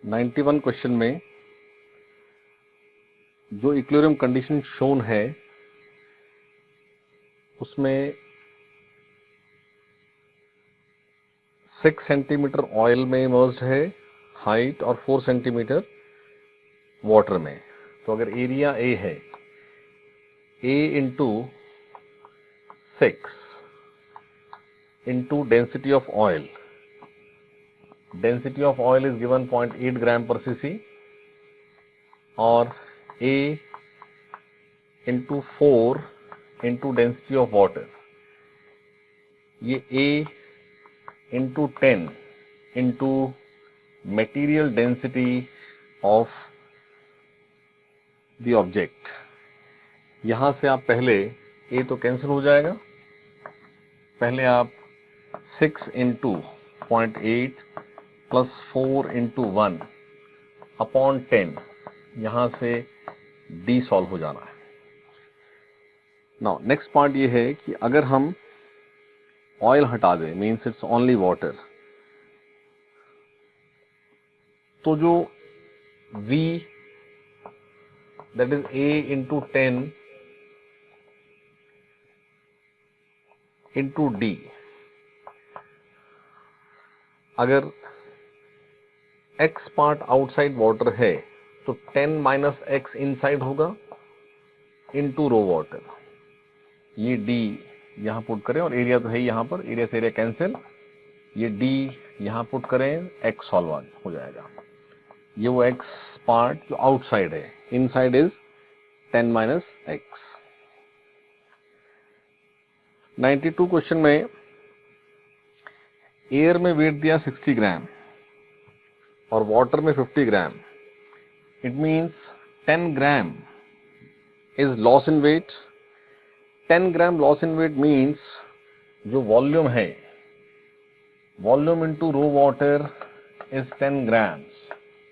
91 question में जो equilibrium condition shown है उसमें 6 सेंटीमीटर ऑयल में इमर्स्ड है हाइट और 4 सेंटीमीटर वाटर में। तो अगर एरिया ए है A into 6 into density of oil, density of oil is given 0.8 gram per CC, और A into 4 into density of water, ये A into 10 into material density of the object. यहां से आप पहले A तो cancel हो जाएगा, पहले आप 6 इंटू 0.8 प्लस 4 इंटू 1 अपॉन 10, यहां से D सॉल्व हो जाना है। नाउ नेक्स्ट पॉइंट ये है कि अगर हम ऑयल हटा दें, मीन्स इट्स ओनली वाटर, तो जो V that is A into 10 into D, अगर X पार्ट आउटसाइड वाटर है तो 10 माइनस X इनसाइड होगा इंटू रो वाटर। ये D यहां पुट करें, और एरिया तो है यहां पर, एरिया से एरिया कैंसिल, ये D यहां पुट करें, X सॉल्व हो जाएगा। ये वो X पार्ट जो आउटसाइड है, inside is 10 minus X। 92 question में एयर में वेट दिया 60 ग्राम और वाटर में 50 gram. It means 10 gram is loss in weight. 10 gram loss in weight means जो वॉल्यूम है, volume into rho water is 10 grams,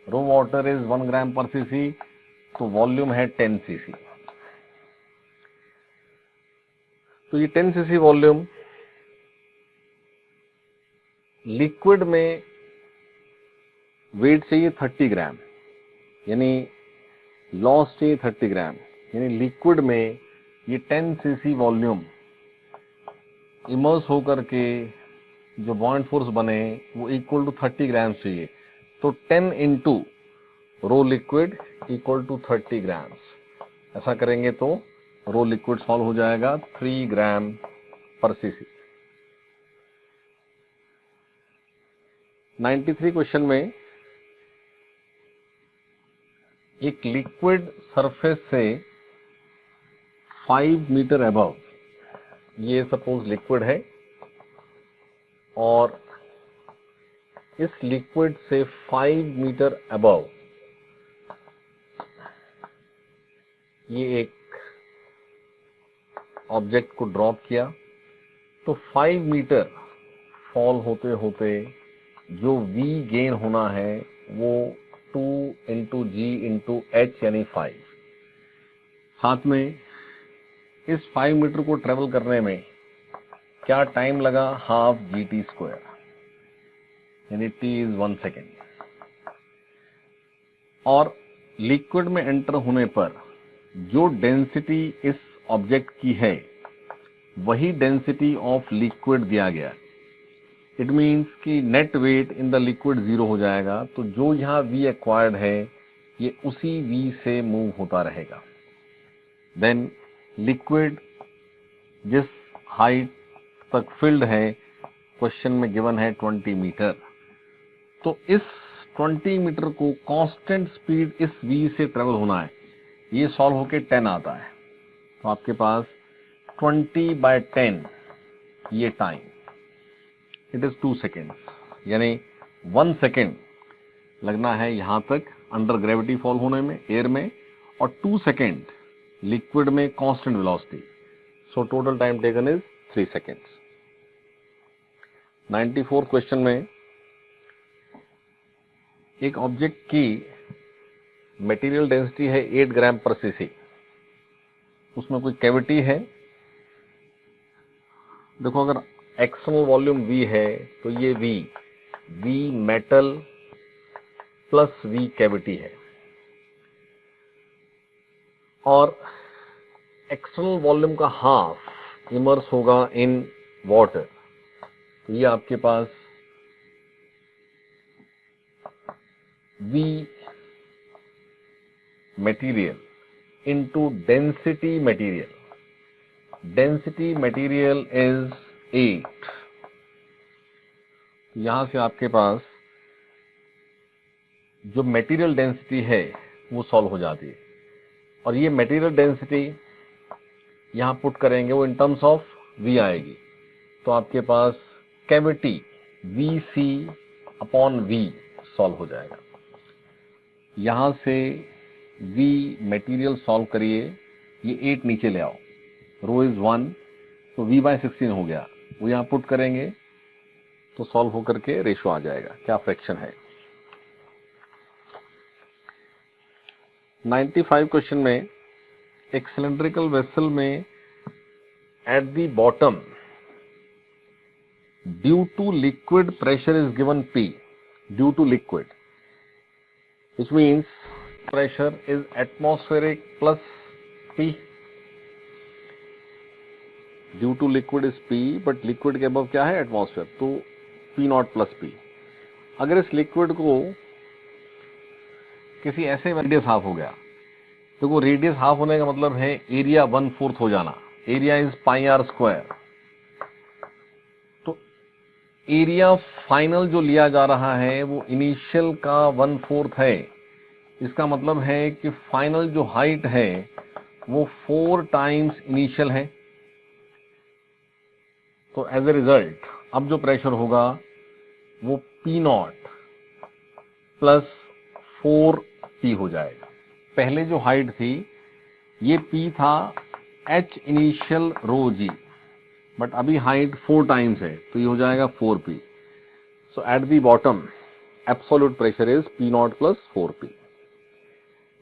rho water is 1 gram per cc, तो volume है 10 CC. तो ये 10 सीसी वॉल्यूम लिक्विड में wait चाहिए 30 ग्राम, यानी loss चाहिए 30 ग्राम, यानी लिक्विड में ये 10 सीसी वॉल्यूम इमर्स होकर के जो बॉइंट फोर्स बने वो इक्वल टू 30 ग्राम चाहिए। तो 10 into rho liquid equal to 30 grams. ऐसा करेंगे तो रो लिक्विड सॉल्व हो जाएगा 3 ग्राम पर सीसी। 93 क्वेश्चन में एक लिक्विड सरफेस से 5 मीटर अबव, ये सपोज लिक्विड है, और इस लिक्विड से 5 मीटर अबव ये एक ऑब्जेक्ट को ड्रॉप किया, तो 5 मीटर फॉल होते होते जो V गेन होना है वो 2 इंटू G इंटू H यानी 5। साथ में इस 5 मीटर को ट्रेवल करने में क्या टाइम लगा, हाफ GT स्क्वायर, यानी T इज 1 सेकेंड। और लिक्विड में एंटर होने पर जो डेंसिटी इस ऑब्जेक्ट की है वही डेंसिटी ऑफ लिक्विड दिया गया। इट मीन्स कि net weight in the liquid 0 हो जाएगा, तो जो यहाँ V एक्वायर्ड है ये उसी V से मूव होता रहेगा। देन लिक्विड जिस हाइट तक फिल्ड है, क्वेश्चन में गिवन है 20 मीटर, तो इस 20 मीटर को कांस्टेंट स्पीड इस V से ट्रेवल होना है। ये सॉल्व होके 10 आता है, तो आपके पास 20/10 ये टाइम, इट इज 2 सेकेंड्स, यानी 1 सेकेंड लगना है यहां तक अंडर ग्रेविटी फॉल होने में एयर में, और 2 सेकेंड लिक्विड में constant velocity. So total time taken is 3 seconds. 94 question में एक ऑब्जेक्ट की मटेरियल डेंसिटी है 8 ग्राम पर सीसी, उसमें कोई कैविटी है। देखो अगर एक्सटर्नल वॉल्यूम V है तो ये V metal plus V cavity है, और एक्सटर्नल वॉल्यूम का हाफ इमर्स होगा इन वाटर। तो ये आपके पास V material into density material. Density material is 8। यहां से आपके पास जो मटेरियल डेंसिटी है वो सॉल्व हो जाती है, और ये मटेरियल डेंसिटी यहां पुट करेंगे वो इन टर्म्स ऑफ V आएगी। तो आपके पास cavity VC upon V solve हो जाएगा। यहां से V मटेरियल सॉल्व करिए, ये 8 नीचे ले आओ, रो इज 1, तो V/16 हो गया, वो यहां पुट करेंगे तो सॉल्व होकर के रेशो आ जाएगा, क्या फ्रैक्शन है। 95 क्वेश्चन में एक सिलेंड्रिकल वेसल में at the bottom due to liquid pressure is given P, due to liquid, which means pressure is atmospheric plus P. Due to liquid is P, but liquid के above क्या है atmosphere, तो P0 plus P। अगर इस liquid को किसी ऐसे radius half हो गया, तो वो रेडियस हाफ होने का मतलब है एरिया 1/4 हो जाना, एरिया इज πr²। तो एरिया फाइनल जो लिया जा रहा है वो इनिशियल का 1/4 है। इसका मतलब है कि फाइनल जो हाइट है वो 4 टाइम्स इनिशियल है। तो एज ए रिजल्ट अब जो प्रेशर होगा वो P0 प्लस 4P हो जाएगा। पहले जो हाइट थी ये P था H initial rho G, but अभी हाइट 4 टाइम्स है, तो ये हो जाएगा 4P। So at the bottom absolute pressure is P0 plus 4P।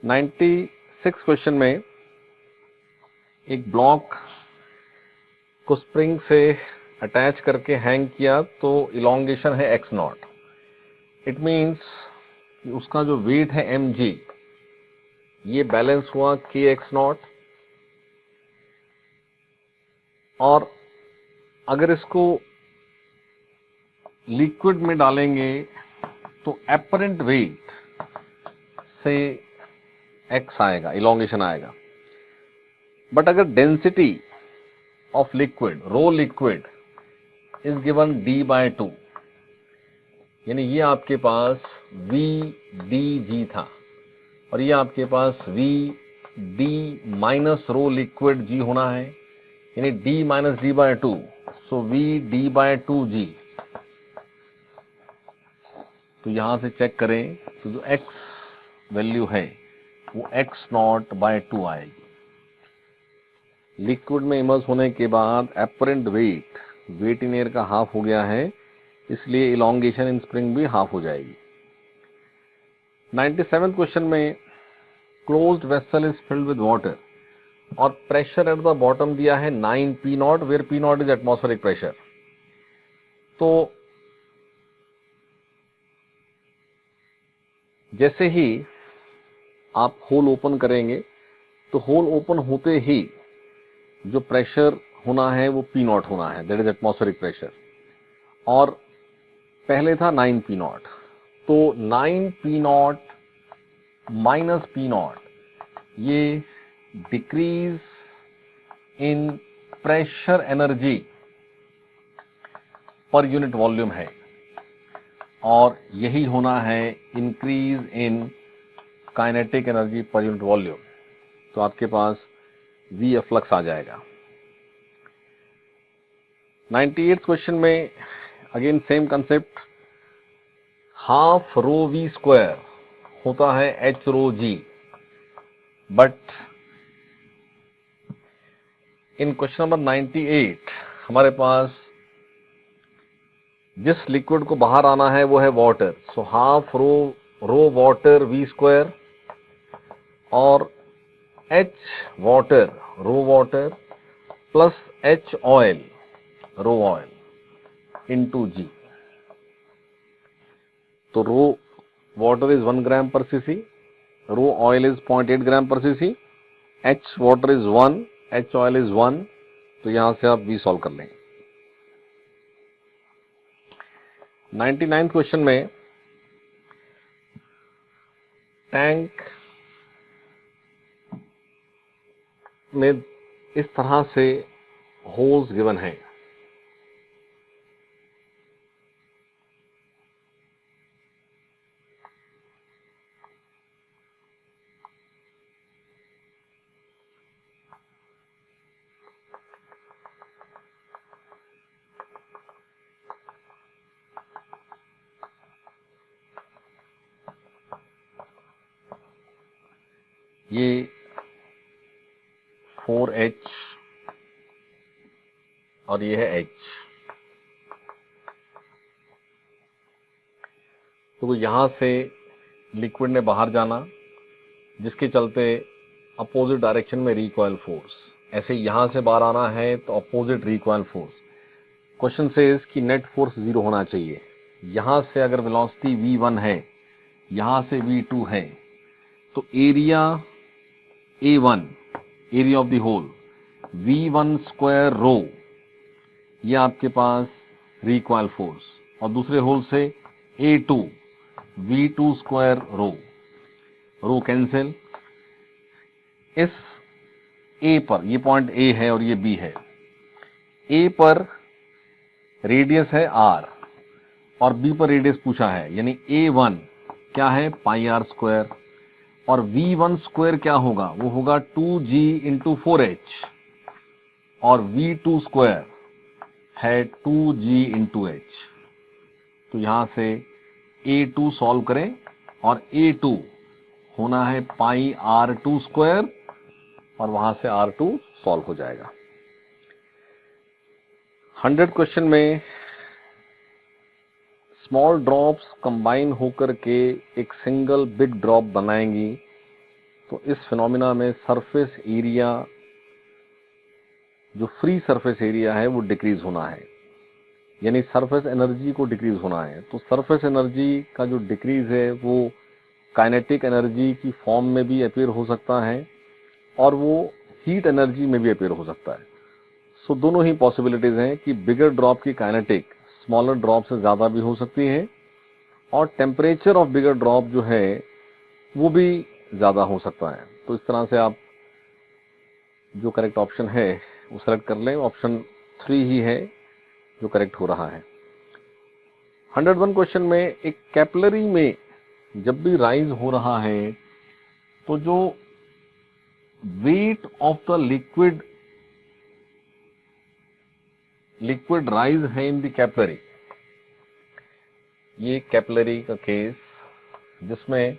96 question में एक ब्लॉक को स्प्रिंग से अटैच करके हैंग किया, तो इलोंगेशन है x0। इट मींस उसका जो वेट है mg, ये बैलेंस हुआ kx0, और अगर इसको लिक्विड में डालेंगे तो एपरेंट वेट से x आएगा, इलोंगेशन आएगा। बट अगर density of liquid, row liquid is given d/2, यानी ये आपके पास VdG था, और ये आपके पास VD minus rho liquid G होना है, यानी D माइनस D/2, सो VD/2G। तो यहां से चेक करें तो जो x वैल्यू है वो x0/2 आएगी। लिक्विड में इमर्स होने के बाद एपरेंट वेट इन एयर का हाफ हो गया है, इसलिए इलोंगेशन इन स्प्रिंग भी हाफ हो जाएगी। 97 क्वेश्चन में closed vessel is filled with water और प्रेशर एट द बॉटम दिया है 9 P0, where P0 is atmospheric pressure. तो जैसे ही आप होल ओपन करेंगे तो होल ओपन होते ही जो प्रेशर होना है वो P0 होना है, दैट इज एटमॉस्फेरिक प्रेशर, और पहले था 9 P0, तो 9 P0 माइनस P0 ये decrease in pressure energy per unit volume है, और यही होना है increase in kinetic energy per unit volume. तो आपके पास V फ्लक्स आ जाएगा। 98 क्वेश्चन में again same concept, half rho V square होता है H rho G, but in question number 98 हमारे पास जिस लिक्विड को बाहर आना है वो है water, so half rho water V square और H वाटर रो वाटर प्लस H ऑयल रो ऑयल इनटू G। तो रो water is 1 gram per cc, rho oil is 0.8 gram per cc, H water is 1, H oil is 1, तो यहां से आप V solve कर लेंगे। 99th question में tank में इस तरह से होल्स गिवन हैं। ये 4H और ये है H। तो यहां से लिक्विड ने बाहर जाना, जिसके चलते अपोजिट डायरेक्शन में रिकॉइल फोर्स, ऐसे यहां से बाहर आना है तो अपोजिट रिकॉइल फोर्स। क्वेश्चन से कि नेट फोर्स 0 होना चाहिए। यहां से अगर वेलोसिटी v1 है, यहां से v2 है, तो area A1, area of the hole, V1 square rho, ये आपके पास रिकॉइल फोर्स, और दूसरे होल से A2, V2 स्क्वायर रो, रो कैंसिल। इस A पर, ये पॉइंट A है और ये B है, A पर रेडियस है R और B पर रेडियस पूछा है, यानी A1 क्या है, पाई R स्क्वायर, और V1 स्क्वायर क्या होगा, वो होगा 2G इंटू 4H, और V2 स्क्वायर है 2G इंटू H। तो यहां से A2 सॉल्व करें, और A2 होना है पाई R2 स्क्वायर, और वहां से R2 सॉल्व हो जाएगा। 100 क्वेश्चन में स्मॉल ड्रॉप्स कंबाइन होकर के एक सिंगल बिग ड्रॉप बनाएंगी, तो इस फिनोमिना में सरफेस एरिया, जो फ्री सरफेस एरिया है, वो डिक्रीज होना है, यानी सरफेस एनर्जी को डिक्रीज होना है। तो सरफेस एनर्जी का जो डिक्रीज है वो काइनेटिक एनर्जी की फॉर्म में भी अपीयर हो सकता है, और वो हीट एनर्जी में भी अपीयर हो सकता है। सो दोनों ही पॉसिबिलिटीज हैं कि बिगर ड्रॉप की काइनेटिक स्मॉलर ड्रॉप से ज्यादा भी हो सकती है, और टेम्परेचर ऑफ बिगर ड्रॉप जो है वो भी ज्यादा हो सकता है। तो इस तरह से आप जो करेक्ट ऑप्शन है वो सेलेक्ट कर लें। ऑप्शन 3 ही है जो करेक्ट हो रहा है। 101 क्वेश्चन में एक कैपिलरी में जब भी राइज हो रहा है, तो जो weight of the liquid rise है इन द कैपिलरी, ये कैपिलरी का केस जिसमें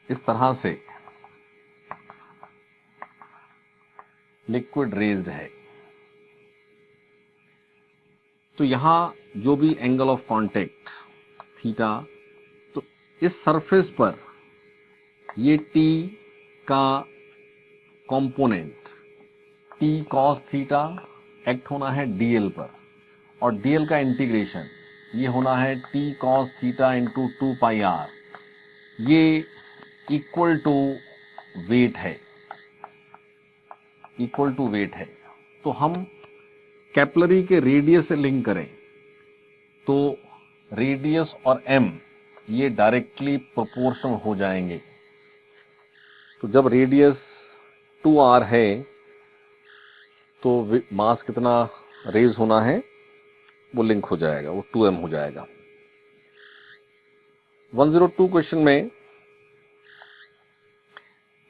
इस तरह से लिक्विड रेज्ड है, तो यहां जो भी एंगल ऑफ कांटेक्ट थीटा, तो इस सरफेस पर ये टी का component T cos theta act होना है डीएल पर, और डीएल का इंटीग्रेशन ये होना है T cos theta into 2 pi R, ये इक्वल टू वेट है, इक्वल टू वेट है। तो हम कैपिलरी के रेडियस से लिंक करें तो रेडियस और एम ये डायरेक्टली प्रोपोर्शनल हो जाएंगे। तो जब रेडियस 2r है तो मास कितना रेज होना है वो लिंक हो जाएगा, वो 2m हो जाएगा। 102 क्वेश्चन में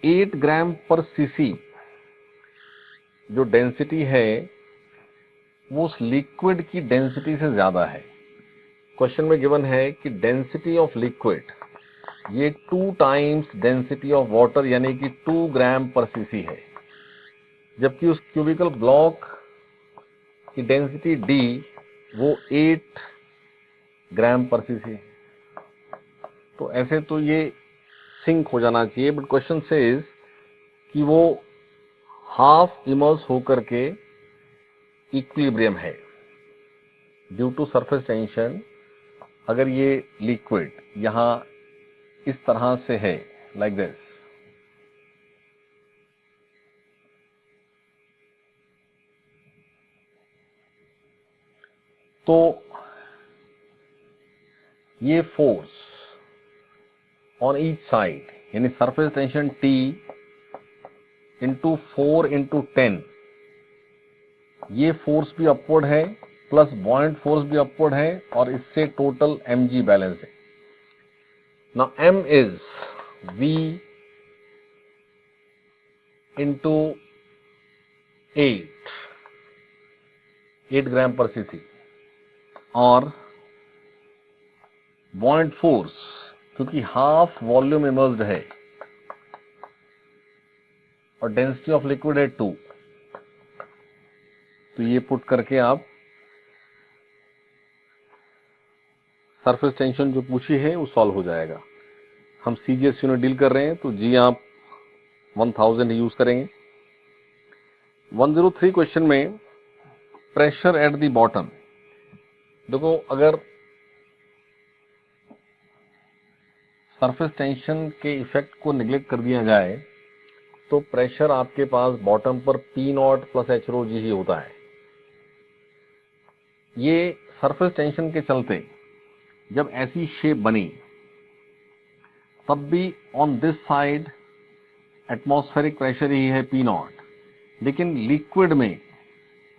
8 ग्राम पर सीसी जो डेंसिटी है वो उस लिक्विड की डेंसिटी से ज्यादा है। क्वेश्चन में गिवन है कि डेंसिटी ऑफ लिक्विड ये 2 टाइम्स डेंसिटी ऑफ वाटर, यानी कि 2 ग्राम पर सीसी है, जबकि उस क्यूबिकल ब्लॉक की डेंसिटी D वो 8 ग्राम पर सीसी है। तो ऐसे तो ये सिंक हो जाना चाहिए, बट क्वेश्चन सेज कि वो हाफ इमर्स होकर के इक्विलिब्रियम है ड्यू टू सरफेस टेंशन, अगर ये लिक्विड यहां इस तरह से है, लाइक दिस, तो ये फोर्स ऑन ईच साइड, यानी surface tension T into 4 into 10, ये फोर्स भी अपवर्ड है प्लस बॉइंट फोर्स भी अपवर्ड है, और इससे टोटल mg बैलेंस है। Now m is v into 8 gram per CC, और बॉइंट फोर्स क्योंकि हाफ वॉल्यूम इमर्स्ड है और डेंसिटी ऑफ लिक्विड है 2, तो ये पुट करके आप सरफेस टेंशन जो पूछी है वो सॉल्व हो जाएगा। हम CGS यूनिट डील कर रहे हैं तो जी आप 1000 यूज करेंगे। 103 क्वेश्चन में प्रेशर एट द बॉटम, देखो अगर सरफेस टेंशन के इफेक्ट को निगलेक्ट कर दिया जाए तो प्रेशर आपके पास बॉटम पर P0 plus H rho G ही होता है। ये सरफेस टेंशन के चलते जब ऐसी शेप बनी तब भी on this side atmospheric pressure ही है P0, लेकिन लिक्विड में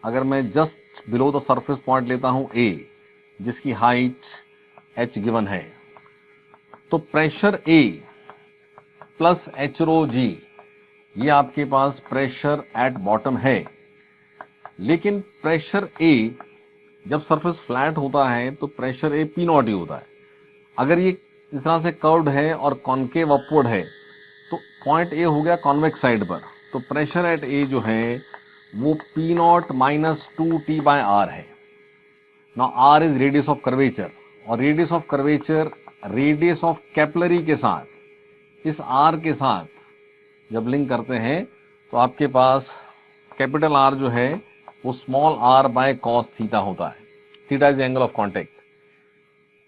अगर मैं just below the surface point लेता हूं A, जिसकी हाइट H गिवन है, तो pressure A plus H rho G ये आपके पास प्रेशर एट बॉटम है। लेकिन प्रेशर A जब सरफेस फ्लैट होता है तो प्रेशर A P0 ही होता है। अगर ये इस तरह से कर्व्ड है और कॉन्केव अपवर्ड है तो पॉइंट A हो गया कॉन्वेक्स साइड पर, तो प्रेशर एट A जो है वो P0 minus 2T by R है। Now R is radius of curvature, और radius of curvature radius of capillary के साथ, इस R के साथ जब लिंक करते हैं तो आपके पास कैपिटल R जो है वो small r by cos theta होता है। Theta is angle of contact,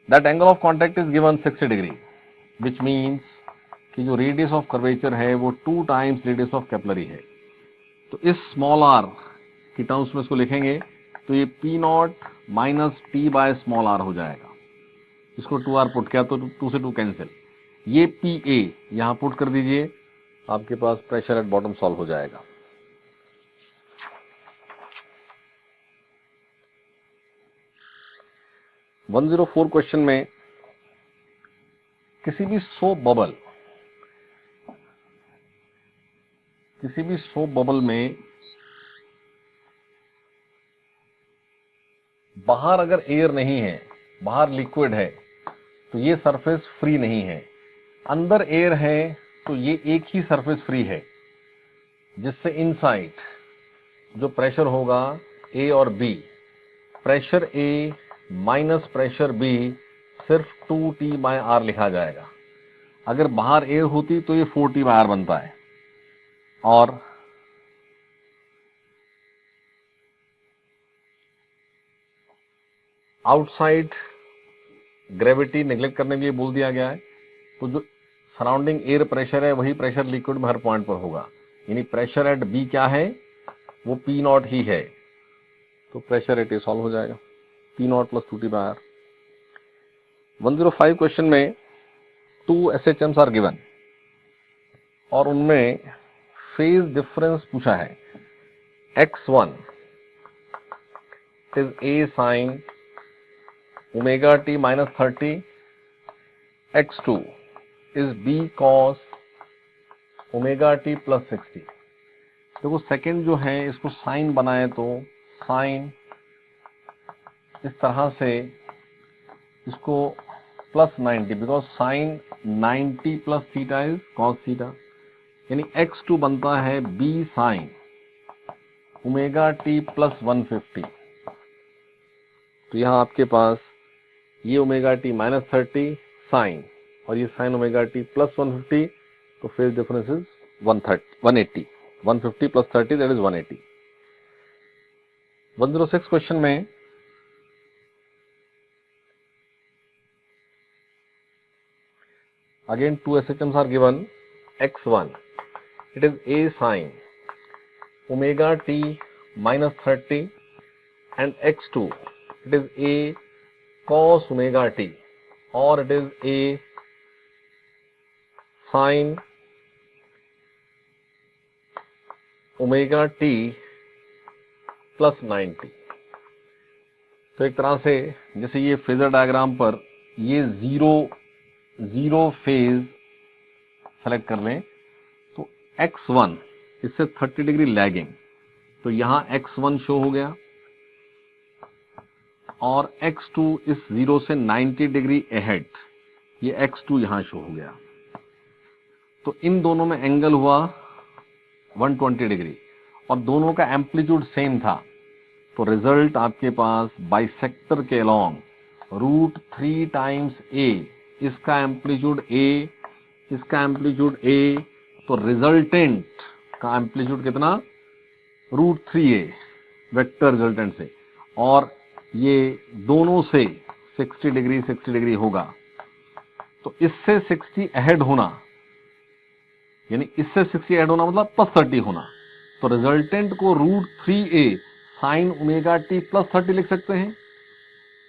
that angle of contact is given 60 degree, which means कि जो रेडियस ऑफ कर्वेचर है वो 2 टाइम्स रेडियस ऑफ कैपिलरी है। तो इस स्मॉल r की टर्म्स में इसको लिखेंगे तो ये P0 minus T by small r हो जाएगा। इसको 2r पुट किया तो 2 से 2 कैंसिल, ये PA यहां पुट कर दीजिए, आपके पास प्रेशर एट बॉटम सॉल्व हो जाएगा। वन 104 क्वेश्चन में किसी भी सोप बबल में बाहर अगर एयर नहीं है, बाहर लिक्विड है, तो ये सरफेस फ्री नहीं है। अंदर एयर है तो ये एक ही सरफेस फ्री है, जिससे इनसाइड जो प्रेशर होगा A और B, pressure A minus pressure B सिर्फ 2T बाय R लिखा जाएगा। अगर बाहर एयर होती तो ये 4T बाय R बनता है। और आउटसाइड ग्रेविटी नेग्लेक्ट करने के लिए बोल दिया गया है, तो जो सराउंडिंग एयर प्रेशर है वही प्रेशर लिक्विड में हर पॉइंट पर होगा, यानी प्रेशर एट B क्या है वो P0 ही है, तो प्रेशर एट A सॉल्व हो जाएगा, P0 plus 2T by R। 105 question में 2 SHMs आर गिवन और उनमें फेज डिफरेंस पूछा है। x1 is A sin omega t minus 30, x2 is B cos omega t plus 60। देखो सेकेंड जो है इसको साइन बनाए तो साइन इस तरह से इसको plus 90, because sign 90 plus theta is cos theta, यानी x2 बनता है B sign omega t plus 150। तो यहाँ आपके पास ये ओमेगा t माइनस 30 साइन और ये साइन ओमेगा t प्लस 150, तो phase difference is 180, 150 plus 30 that is 180। 106 question में Again, two SHMs are given. X1, it is A sine omega t minus 30, and X2, it is A cos omega t, or it is A sine omega t plus 90। तो एक तरह से जैसे ये phasor diagram पर ये zero phase select कर लें तो x1 इससे 30 डिग्री लैगिंग, तो यहां x1 शो हो गया, और x2 इस जीरो से 90 डिग्री अहेड, ये x2 यहां शो हो गया। तो इन दोनों में एंगल हुआ 120 डिग्री और दोनों का एम्पलीट्यूड सेम था। तो रिजल्ट आपके पास बाइसेक्टर के अलोंग √3 टाइम्स a, इसका एम्पलीट्यूड a, इसका एम्पलीट्यूड a, तो रिजल्टेंट का एम्पलीट्यूड कितना, √3a वेक्टर रिजल्टेंट से, और ये दोनों से 60 डिग्री होगा। तो इससे 60 अहेड होना, यानी इससे 60 ऐड होना मतलब प्लस 30 होना, तो रिजल्टेंट को √3a sine omega t plus 30 लिख सकते हैं,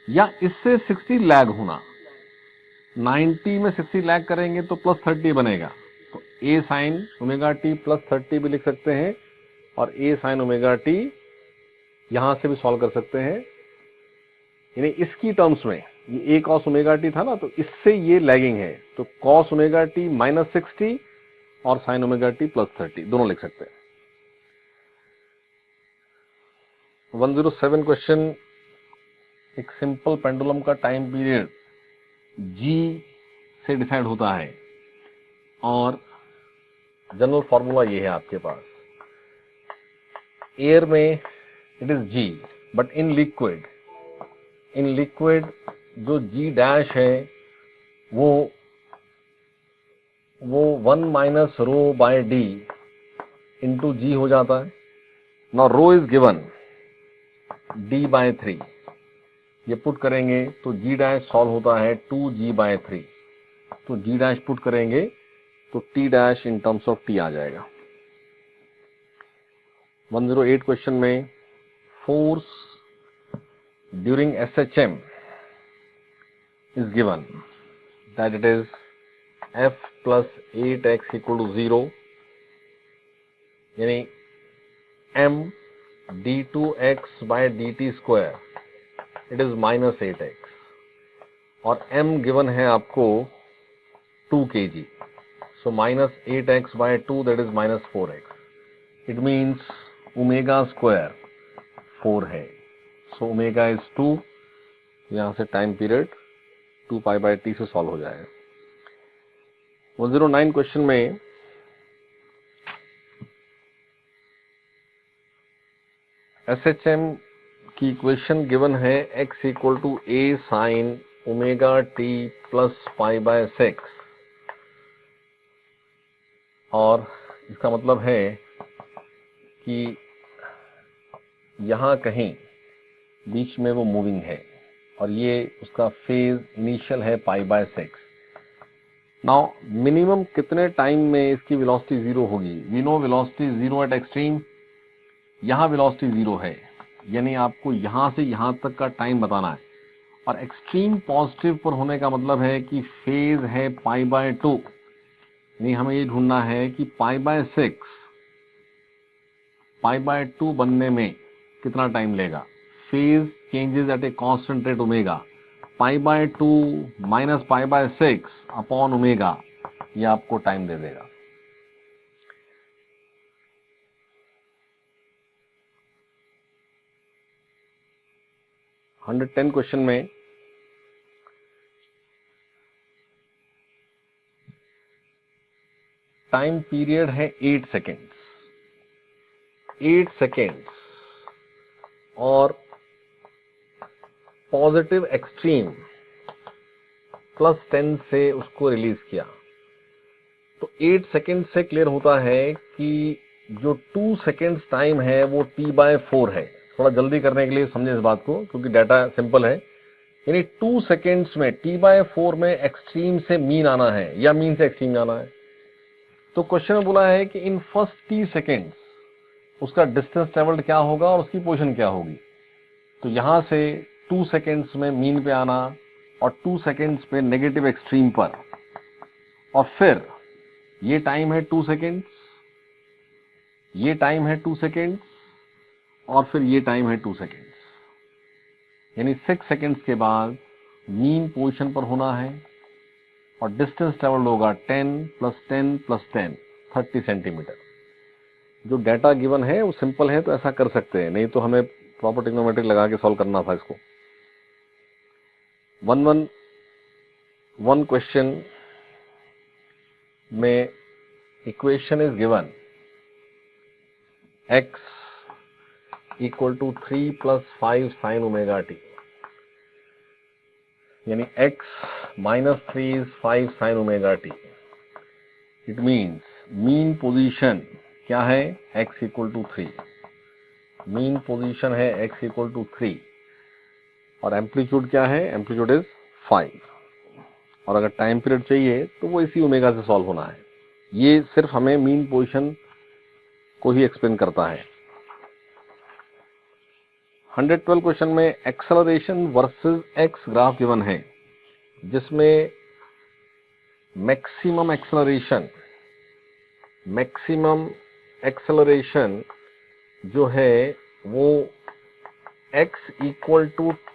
या इससे 60 लैग होना, 90 में 60 लैग करेंगे तो प्लस 30 बनेगा, तो a sine omega t plus 30 भी लिख सकते हैं, और a साइन ओमेगा टी यहां से भी सॉल्व कर सकते हैं। यानी इसकी टर्म्स में ये a cos ओमेगा टी था ना, तो इससे ये लैगिंग है, तो cos ओमेगा टी माइनस 60 और साइन ओमेगा टी प्लस 30 दोनों लिख सकते हैं। 107 क्वेश्चन, एक सिंपल पेंडुलम का टाइम पीरियड G से डिसाइड होता है, और जनरल फॉर्मूला ये है आपके पास। एयर में it is G, but in liquid जो G डैश है वो 1 minus rho by D into G हो जाता है। Now row is given d/3, ये पुट करेंगे तो g डैश सॉल्व होता है 2g/3, तो g डैश पुट करेंगे तो t dash in terms of t आ जाएगा। 108 क्वेश्चन में force during SHM is given that it is F plus 8x equal to 0, यानी m d2x by dt square it is minus 8x, और m given है आपको 2 kg, so minus 8x by 2 that is minus 4x, it means omega square 4 है, so omega is 2, यहां से time period 2 pi by t से solve हो जाएगा। 109 question में SHM की इक्वेशन गिवन है x equal to a sine omega t plus π/6, और इसका मतलब है कि यहां कहीं बीच में वो मूविंग है, और ये उसका फेज इनिशियल है π/6। नाउ मिनिमम कितने टाइम में इसकी वेलोसिटी 0 होगी? We know velocity 0 at extreme, यहां वेलोसिटी 0 है, यानी आपको यहां से यहां तक का टाइम बताना है, और एक्सट्रीम पॉजिटिव पर होने का मतलब है कि फेज है π/2, यानी हमें ये ढूंढना है कि π/2 बनने में कितना टाइम लेगा। Phase changes at a constant rate omega, π/2 minus π/6 upon omega, ये आपको टाइम दे देगा। $110 क्वेश्चन में टाइम पीरियड है 8 सेकेंड्स, 8 सेकेंड्स, और पॉजिटिव एक्सट्रीम +10 से उसको रिलीज किया, तो 8 सेकेंड से क्लियर होता है कि जो 2 सेकेंड्स टाइम है वो t/4 है। थोड़ा जल्दी करने के लिए समझें इस बात को, क्योंकि डाटा सिंपल है। यानी 2 सेकेंड्स में t/4 में एक्सट्रीम से मीन आना है या मीन से एक्सट्रीम जाना है। तो क्वेश्चन में बोला है कि इन फर्स्ट t सेकेंड्स उसका डिस्टेंस ट्रेवल्ड क्या होगा और उसकी पोजीशन क्या होगी। तो यहां से 2 सेकेंड्स में मीन पे आना और 2 सेकेंड्स पे नेगेटिव एक्सट्रीम पर, और फिर ये टाइम है 2 सेकेंड्स, ये टाइम है 2 सेकेंड्स, और फिर ये टाइम है 2 सेकेंड्स, यानी 6 सेकेंड्स के बाद मीन पोजीशन पर होना है और डिस्टेंस ट्रेवल्ड होगा 10 + 10 + 10 30 सेंटीमीटर। जो डाटा गिवन है वो सिंपल है तो ऐसा कर सकते हैं, नहीं तो हमें प्रॉपर ट्रिग्नोमेट्रिक लगा के सॉल्व करना था इसको। 1 क्वेश्चन में equation is given x = 3 + 5 sin ωt, यानी x - 3 is 5 sin ωt। It means mean position क्या है, x = 3, मीन पोजीशन है x = 3, और एम्पलीट्यूड क्या है, एम्पलीट्यूड इज 5, और अगर टाइम पीरियड चाहिए तो वो इसी ओमेगा से सॉल्व होना है। ये सिर्फ हमें मीन पोजीशन को ही एक्सप्लेन करता है। 112 क्वेश्चन में acceleration versus x graph given है, जिसमें मैक्सिमम एक्सेलरेशन जो है वो x =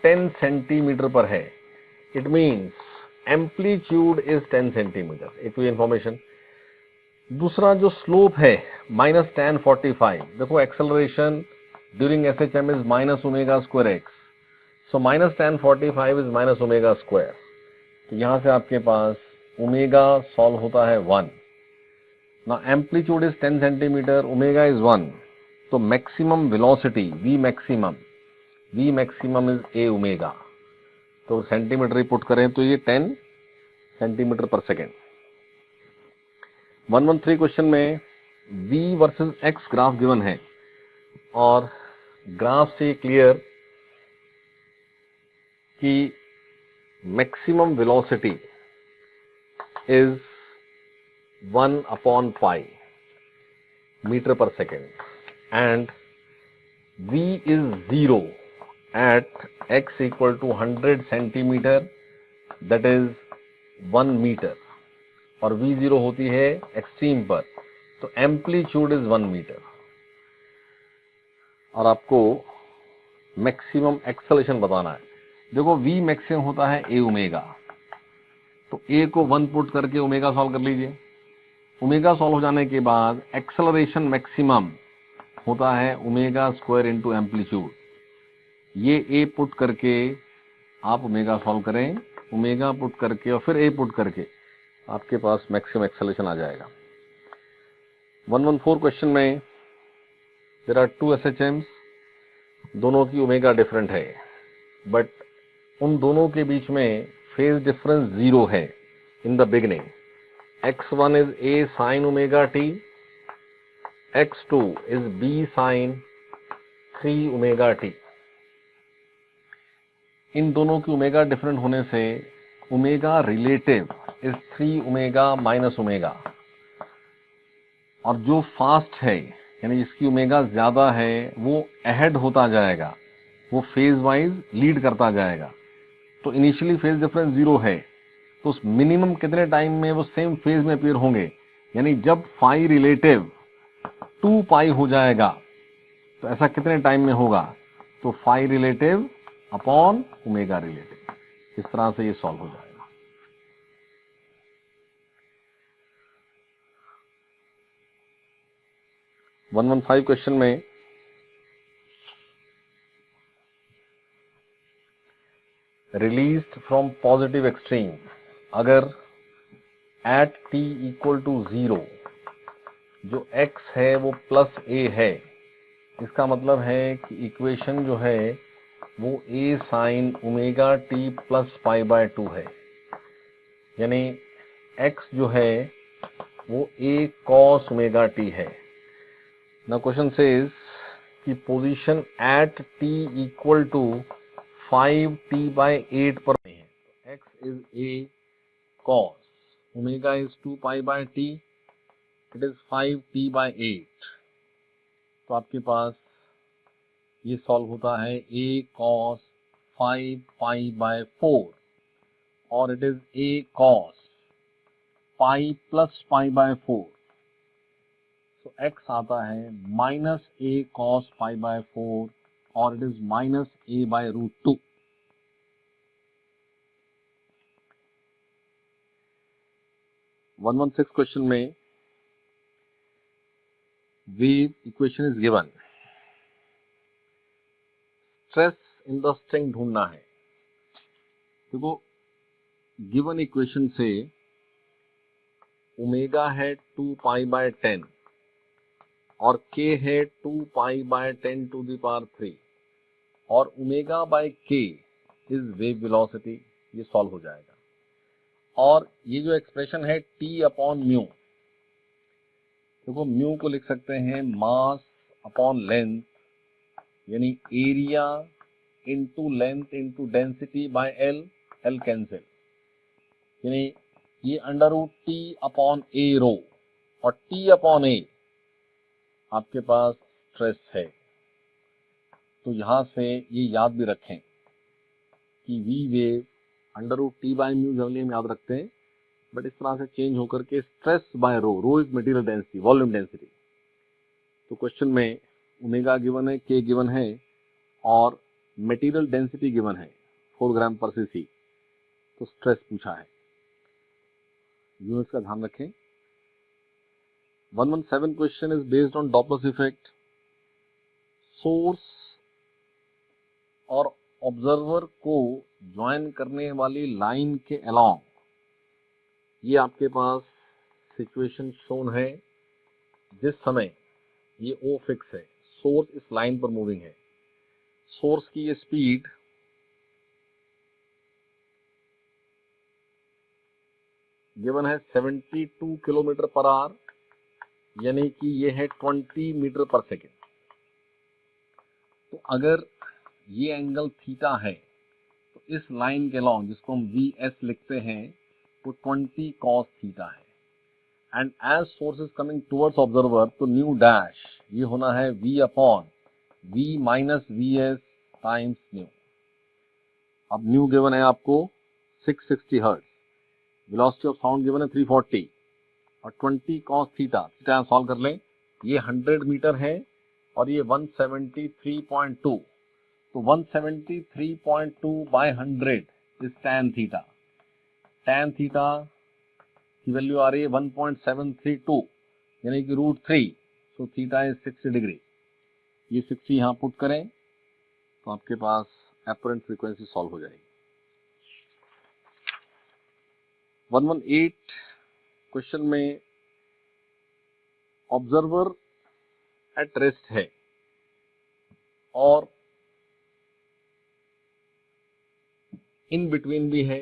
10 सेंटीमीटर पर है। It means amplitude is 10 centimetre, एक तो इन्फॉर्मेशन। दूसरा जो स्लोप है -tan 45, देखो एक्सेलरेशन ड्यूरिंग SHM इज -ω²x, सो -tan 45 इज -ω²। तो यहां से आपके पास ओमेगा सॉल्व होता है 1, ना amplitude is 10 centimetre, omega is 1, तो maximum velocity V maximum is a omega, तो सेंटीमीटर ही पुट करें तो ये 10 सेंटीमीटर पर सेकेंड। 113 क्वेश्चन में v versus x graph given है, और ग्राफ से क्लियर कि मैक्सिमम वेलोसिटी इज 1/π मीटर पर second, and v is 0 at x = 100 centimetre, that is 1 metre, और v0 होती है एक्सट्रीम पर, तो एम्पलीट्यूड इज 1 मीटर। और आपको मैक्सिमम एक्सेलरेशन बताना है। देखो v मैक्सिमम होता है a ओमेगा, तो a को 1 पुट करके ओमेगा सॉल्व कर लीजिए। ओमेगा सॉल्व हो जाने के बाद एक्सेलरेशन मैक्सिमम होता है ω² इंटू एम्पलीट्यूड, ये a पुट करके आप ओमेगा सॉल्व करें, ओमेगा पुट करके और फिर a पुट करके आपके पास मैक्सिमम एक्सेलरेशन आ जाएगा। 114 क्वेश्चन में देयर आर 2 SHMs, दोनों की ओमेगा डिफरेंट है, बट उन दोनों के बीच में फेज डिफरेंस 0 है in the beginning. x1 is a sin ωt, x2 is b sin 3 ωt। इन दोनों की ओमेगा डिफरेंट होने से omega relative is 3 omega minus omega, और जो फास्ट है यानी जिसकी ओमेगा ज्यादा है वो अहेड होता जाएगा, वो फेज वाइज लीड करता जाएगा। तो इनिशियली फेज डिफरेंस 0 है, तो उस मिनिमम कितने टाइम में वो सेम फेज में अपीयर होंगे, यानी जब फाई रिलेटिव 2π हो जाएगा तो ऐसा कितने टाइम में होगा, तो phi relative upon omega relative, इस तरह से ये सॉल्व हो जाएगा। वन 115 क्वेश्चन में रिलीज्ड फ्रॉम पॉजिटिव एक्सट्रीम, अगर एट t = 0 जो x है वो +a है, इसका मतलब है कि इक्वेशन जो है वो a sin ωt + π/2 है, यानी x जो है वो a cos ωt है। ना क्वेश्चन सेज कि पोजीशन एट t = 5t/8 पर है, तो x is a cos, omega is 2π/t, it is 5t/8। तो आपके पास ये सॉल्व होता है a cos 5π/4 और it is a cos pi plus π/4। तो x आता है माइनस a cos π/4 और it is minus a/√2। One 116 question में wave equation is given, stress in the string ढूंढना है। देखो गिवन इक्वेशन से ओमेगा है 2π/10 और k है 2π/10⁻³ और ω/k इज वेव वेलोसिटी, ये सॉल्व हो जाएगा। और ये जो एक्सप्रेशन है T/μ, देखो म्यू को लिख सकते हैं मास अपॉन लेंथ, यानी area into length into density by L, L cancel, यानी ये √T/A रो और T/A आपके पास स्ट्रेस है। तो यहां से ये याद भी रखें कि V वेव √T/μ जनरली हम याद रखते हैं, बट इस तरह से चेंज होकर के stress by rho, rho is material density, volume density. तो क्वेश्चन में ओमेगा गिवन है, k गिवन है और मटेरियल डेंसिटी गिवन है 4 ग्राम पर cc, तो स्ट्रेस पूछा है। यूनिट्स का ध्यान रखें। 117 question is based on Doppler effect. Source और ऑब्जर्वर को ज्वाइन करने वाली लाइन के अलोंग, ये आपके पास सिचुएशन शोन है जिस समय ये O फिक्स है, सोर्स इस लाइन पर मूविंग है, सोर्स की ये स्पीड गिवन है 72 किलोमीटर पर आवर, यानी कि ये है 20 मीटर पर सेकेंड। तो अगर ये एंगल थीटा है तो इस लाइन के लॉन्ग, जिसको हम VS लिखते हैं, वो 20 cos थीटा है। And as source is coming towards observer, तो न्यू डैश ये होना है V/V minus VS times nu. अब न्यू गिवन है आपको 660 hertz, velocity of sound given है 340 और 20 cos थीटा, थीटा सॉल्व कर लें, ये 100 मीटर है और ये 173.2, तो 173.2 बाय 100 इज tan थीटा। tan थीटा की वैल्यू आ रही है 1.732, यानी कि √3, सो थीटा इज 60 डिग्री। ये 60 यहाँ पुट करें तो आपके पास एपरेंट फ्रीक्वेंसी सॉल्व हो जाएगी। 118 क्वेश्चन में ऑब्जर्वर एट रेस्ट है और इन बिटवीन भी है,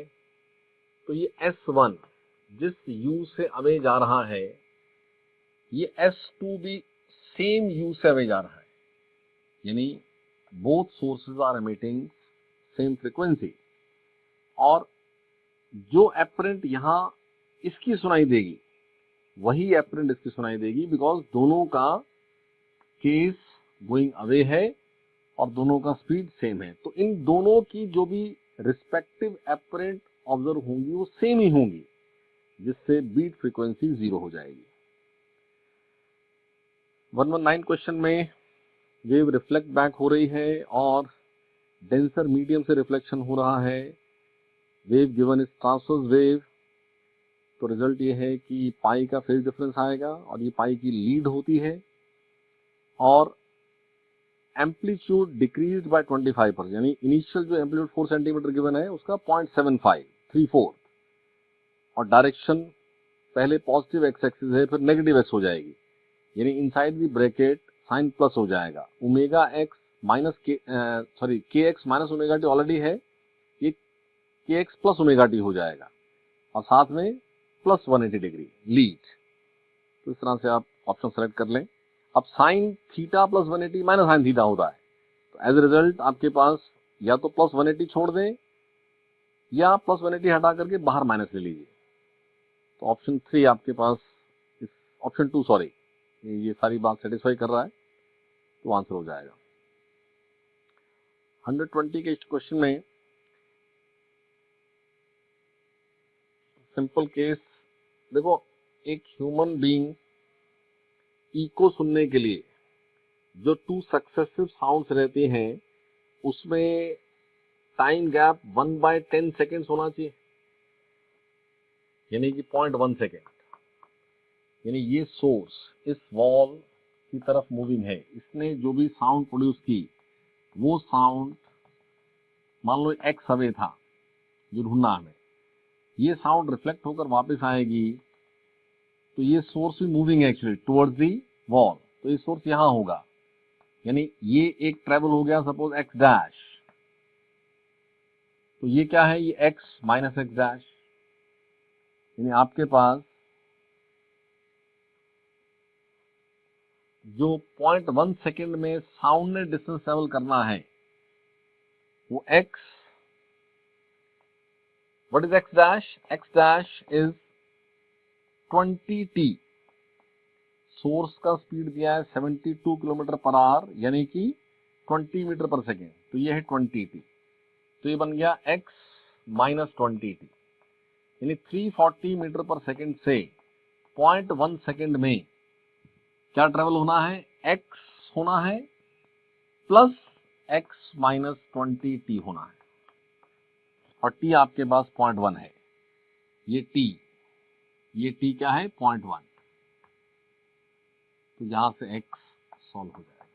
तो ये S1 जिस U से अवे जा रहा है, ये S2 भी सेम U से अवे जा रहा है, यानी both sources are emitting same frequency. और जो एपरेंट यहां इसकी सुनाई देगी वही एपरेंट इसकी सुनाई देगी, बिकॉज दोनों का केस गोइंग अवे है और दोनों का स्पीड सेम है। तो इन दोनों की जो भी रिस्पेक्टिव एपरेंट ऑब्जर्व होंगी वो सेम ही होंगी, जिससे बीट फ्रीक्वेंसी 0 हो जाएगी। 119 क्वेश्चन में वेव रिफ्लेक्ट बैक हो रही है और डेंसर मीडियम से रिफ्लेक्शन हो रहा है। Wave given is transverse wave, तो रिजल्ट ये है कि पाई का फेज डिफरेंस आएगा और ये पाई की लीड होती है और एम्पलीट्यूड डिक्रीज्ड बाय 25%, यानी इनिशियल जो एम्पलीट्यूड 4 सेंटीमीटर गिवन है उसका 0.75 3/4 और डायरेक्शन पहले पॉजिटिव एक्स एक्सिस है, फिर नेगेटिव एक्स हो जाएगी, यानी inside the bracket sine plus हो जाएगा। Omega x minus k x minus omega t already है, ये के एक्स प्लस ओमेगा टी हो जाएगा और साथ में प्लस 180 डिग्री लीड। तो इस तरह से आप ऑप्शन सेलेक्ट कर लें। अब sine theta plus 180 minus sine theta होता है, तो एज ए रिजल्ट आपके पास या तो प्लस 180 छोड़ दें या प्लस 180 हटा करके बाहर माइनस ले लीजिए। तो ऑप्शन 3 आपके पास, ऑप्शन 2 सॉरी, ये सारी बात सेटिस्फाई कर रहा है, तो आंसर हो जाएगा। 120 के इस क्वेश्चन में सिंपल केस देखो, एक ह्यूमन बीइंग ई को सुनने के लिए जो 2 सक्सेसिव साउंड्स रहते हैं उसमें टाइम गैप 1/10 सेकेंड्स होना चाहिए, यानी कि 0.1 सेकेंड। यानी ये सोर्स इस वॉल की तरफ मूविंग है, इसने जो भी साउंड प्रोड्यूस की वो साउंड मान लो एक्स अवे था जो ढूंढना हमें, ये साउंड रिफ्लेक्ट होकर वापस आएगी, तो ये सोर्स भी मूविंग है एक्चुअली टुवर्ड्स दी वॉल, तो ये सोर्स यहां होगा। यानी ये एक ट्रेवल हो गया सपोज एक्स डैश, तो ये क्या है, ये एक्स माइनस एक्स डैश। यानी आपके पास जो 0.1 सेकेंड में साउंड ने डिस्टेंस ट्रेवल करना है वो x, what is x dash, x dash is 20t। Source का स्पीड दिया है 72 किलोमीटर पर आवर, यानी कि 20 मीटर पर सेकेंड, तो ये है 20t, तो ये बन गया x माइनस 20t। यानी 340 मीटर पर सेकेंड से 0.1 सेकेंड में क्या ट्रेवल होना है, x होना है प्लस x माइनस 20t होना है, और t आपके पास 0.1 है, ये t क्या है 0.1, तो यहां से x सॉल्व हो जाएगा।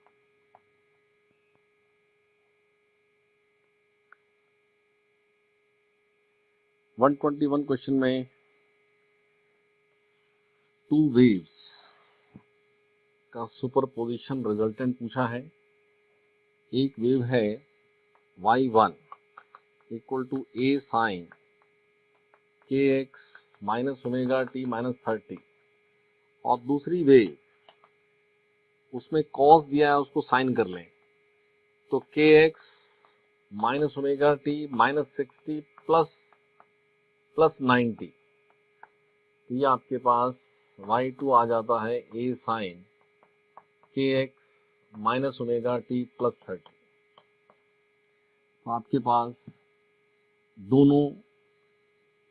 वन 121 क्वेश्चन में 2 वेव्स का सुपरपोजिशन रिजल्टेंट पूछा है। एक वेव है y1 equal to a sine kx minus omega t minus 30, और दूसरी वेव उसमें कॉस दिया है उसको साइन कर लें, तो kx minus omega t minus 60 plus 90, तो ये आपके पास y2 आ जाता है a sine kx minus omega t plus 30। तो आपके पास दोनों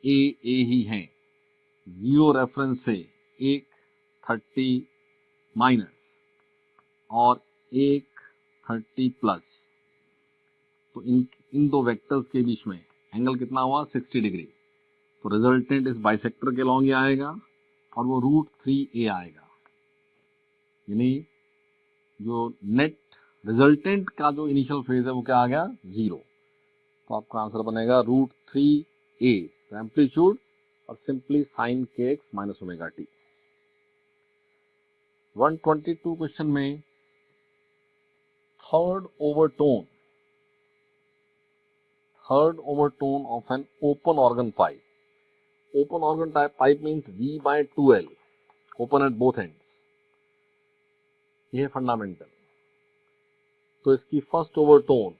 ए ही हैं, 0 रेफरेंस से एक 30 माइनस और एक 30 प्लस, तो इन दो वेक्टर्स के बीच में एंगल कितना हुआ 60 डिग्री, तो रिजल्टेंट इस बाइसेक्टर के लॉन्ग आएगा और वो √3a आएगा। यानी जो नेट रिजल्टेंट का जो इनिशियल फेज है वो क्या आ गया 0, तो आपका आंसर बनेगा √3a एम्पलीट्यूड और simply sine kx minus omega t. 122 question में third overtone of an open organ pipe. Open organ pipe means V/2L, open at both ends. ये है फंडामेंटल। तो इसकी first overtone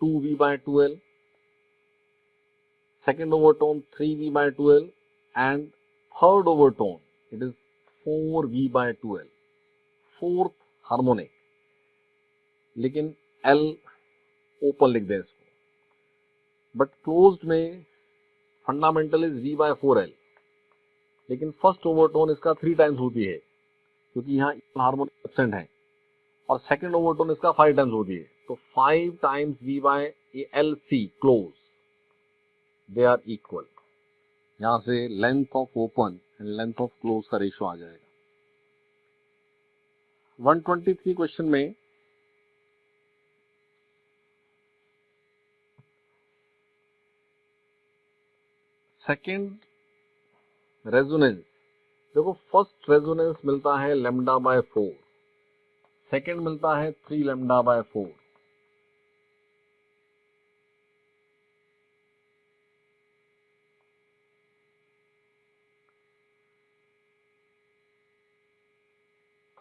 2V/2L, second overtone 3V/2L and third overtone it is 4V/2L, fourth harmonic, लेकिन L open लिख दें इसको, but closed में fundamental is V/4L, लेकिन फर्स्ट ओवरटोन इसका 3 टाइम्स होती है क्योंकि यहाँ हार्मोनिक एब्सेंट है, और सेकेंड ओवरटोन इसका 5 टाइम्स होती है, तो 5 times V/LC close, they are equal. यहां से length of open end length of close का रेशियो आ जाएगा। 123 क्वेश्चन में सेकेंड रेजोनेंस, देखो फर्स्ट रेजोनेंस मिलता है λ/4, सेकेंड मिलता है 3 λ/4,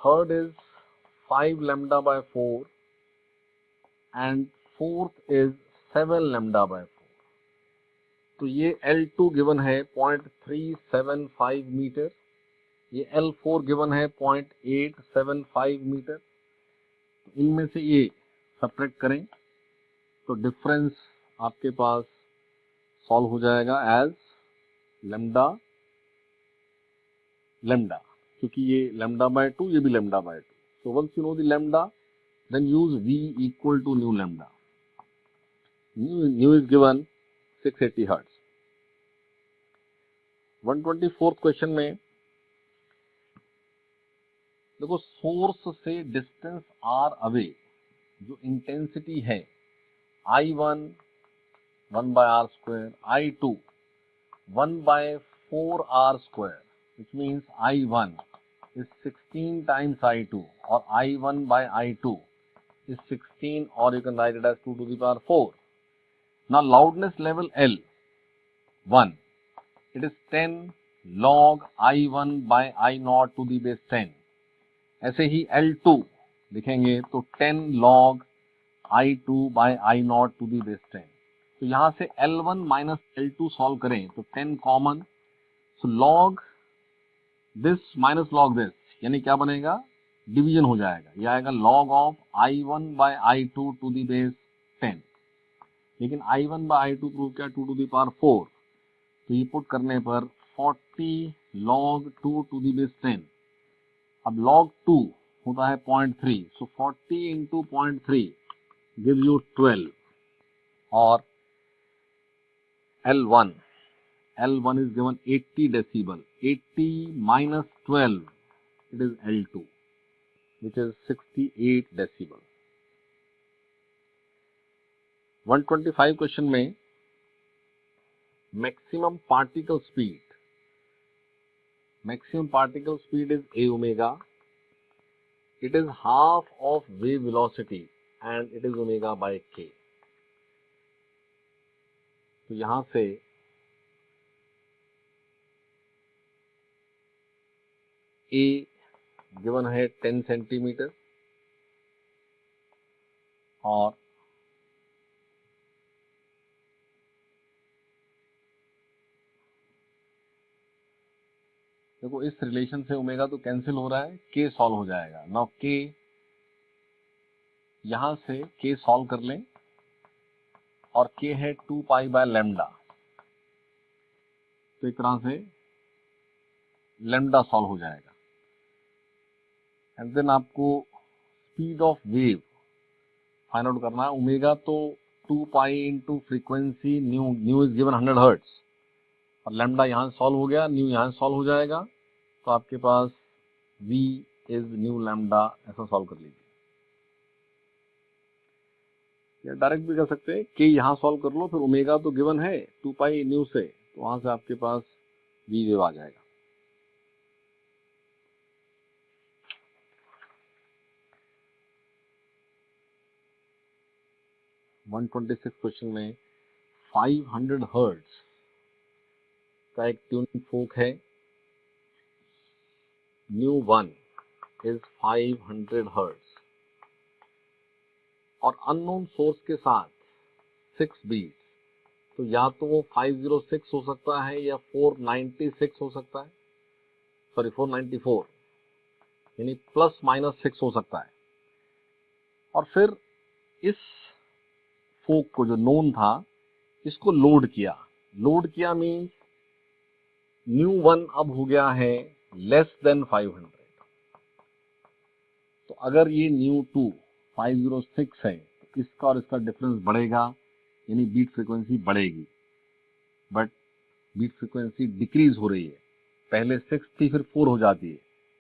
third is 5 λ/4 and fourth is 7 lambda by 4। तो ये L2 गिवन है 0.375 मीटर, ये L4 गिवन है 0.875 मीटर। तो इनमें से ये सब्ट्रैक्ट करें तो डिफरेंस आपके पास सॉल्व हो जाएगा एज लैम्डा लैम्डा, क्योंकि ये लैम्डा बाय 2, ये भी lambda by 2। So once you know the lambda, then use V equal to nu lambda. Nu is given 680 hertz. 124th question में देखो, सोर्स से डिस्टेंस r अवे जो इंटेंसिटी है I1 1 by r square, I2 1 by 4r square, which means I1 is 16 times I2 और I1 by I2 is 16, or you can write it as 2 to the power 4. Now loudness level L1, it is 10 log I1 by I0 to the base 10. ऐसे ही L2 लिखेंगे तो 10 log I2 by I0 to the base 10. तो यहां से L1 minus L2 solve करें तो 10 common, so log this minus log this, यानी क्या बनेगा, डिवीजन हो जाएगा, यह आएगा log of I1 by I2 to the base 10। लेकिन I1 by I2 प्रूव किया 2 to the power 4, तो ये पुट करने पर 40 log 2 to the base 10। अब log 2 होता है 0.3, सो 40 into 0.3 gives you 12, और L1 is given 80 decibel, 80 minus 12, it is L2, which is 68 decibel। 125 question में maximum particle speed is a omega, it is half of wave velocity and it is omega by k। तो यहां से a given है 10 centimetre और देखो इस relation से omega तो कैंसिल हो रहा है, k सॉल्व हो जाएगा। नाउ k, यहां से k सॉल्व कर लें और k है 2 पाई बाय लैम्डा, तो एक तरह से लैम्डा सॉल्व हो जाएगा। एंड देन आपको speed of wave find out करना है। ओमेगा तो 2 pi into frequency new is given 100 hertz, और लैम्डा यहाँ सॉल्व हो गया, न्यू यहाँ सॉल्व हो जाएगा, तो आपके पास v इज न्यू लैम्डा, ऐसा सॉल्व कर लीजिए। या डायरेक्ट भी कर सकते हैं, k यहाँ सॉल्व कर लो, फिर ओमेगा तो गिवन है 2 पाई न्यू से, तो वहां से आपके पास v वेव आ जाएगा। वन 126 क्वेश्चन में 500 हर्ट्ज का एक ट्यूनिंग फोक है, न्यू 1 इज 500 हर्ट्ज, और अननोन सोर्स के साथ 6 बीट, तो या तो वो 506 हो सकता है या 496 हो सकता है, सॉरी 494, यानी प्लस माइनस 6 हो सकता है। और फिर इस फोक को जो नोन था, इसको लोड किया मीन्स न्यू 1 अब हो गया है लेस देन 500। तो अगर ये न्यू 2 506 है, तो इसका और इसका डिफरेंस बढ़ेगा, यानी बीट फ्रीक्वेंसी बढ़ेगी, बट बीट फ्रीक्वेंसी डिक्रीज हो रही है, पहले 6 थी फिर 4 हो जाती है।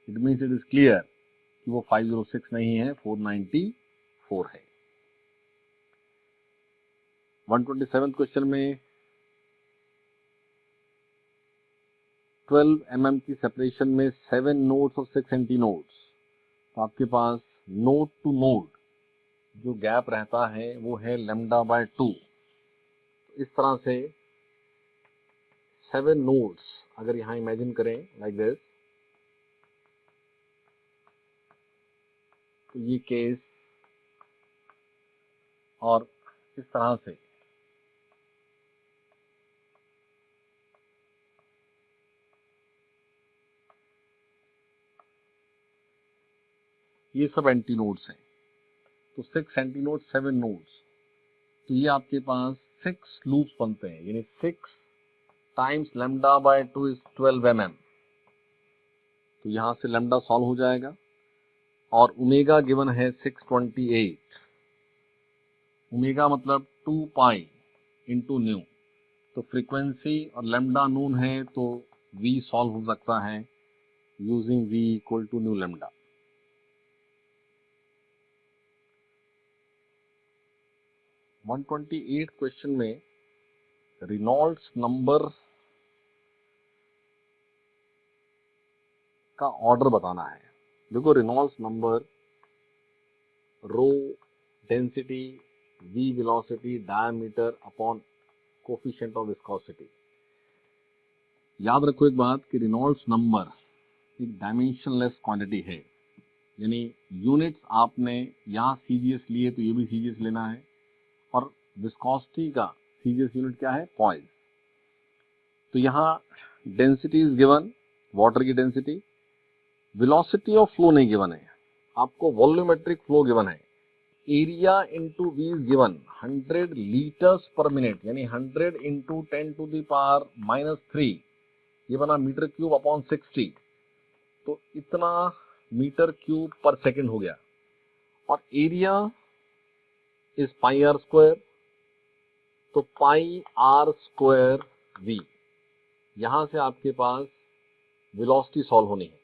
It means it is clear कि वो 506 नहीं है, 494 है। 127 क्वेश्चन में 12 mm की सेपरेशन में 7 नोड्स और 6 एंटी नोड्स, तो आपके पास नोड टू नोड जो गैप रहता है वो है लैम्डा बाय 2। इस तरह से 7 नोड्स अगर यहां इमेजिन करें लाइक दिस, तो ये केस और इस तरह से। ये सब एंटी नोड्स हैं, तो 6 एंटी नोड्स 7 नोड्स, तो ये आपके पास 6 लूप्स बनते हैं, यानी 6 times lambda by 2 is 12 mm। तो यहां से लैम्डा सॉल्व हो जाएगा, और ओमेगा गिवन है 628। ओमेगा मतलब 2 पाई इंटू न्यू, तो फ्रीक्वेंसी और लैम्डा नून है, तो V सॉल्व हो सकता है using V equal to nu lambda. 128 question में रेनॉल्ड्स नंबर का ऑर्डर बताना है। देखो, Reynolds number, rho density, V velocity, diameter upon coefficient of viscosity. याद रखो एक बात कि रेनॉल्ड्स नंबर एक डायमेंशनलेस क्वांटिटी है, यानी यूनिट्स आपने यहाँ सीजीएस लिए तो ये भी सीजीएस लेना है, और विस्कोसिटी का सीजीएस यूनिट क्या है, पॉइस। तो यहाँ डेंसिटी इज गिवन, वाटर की डेंसिटी, वेलोसिटी ऑफ फ्लो नहीं गिवन है, आपको वॉल्यूमेट्रिक फ्लो गिवन है। Area into V is given 100 litres पर मिनट, यानी 100 इंटू 10⁻³ ये बना मीटर क्यूब अपॉन 60, तो इतना मीटर क्यूब पर सेकंड हो गया। और area is pi R square, तो पाई आर स्क्वायर वी। यहां से आपके पास वेलोसिटी सॉल्व होनी है,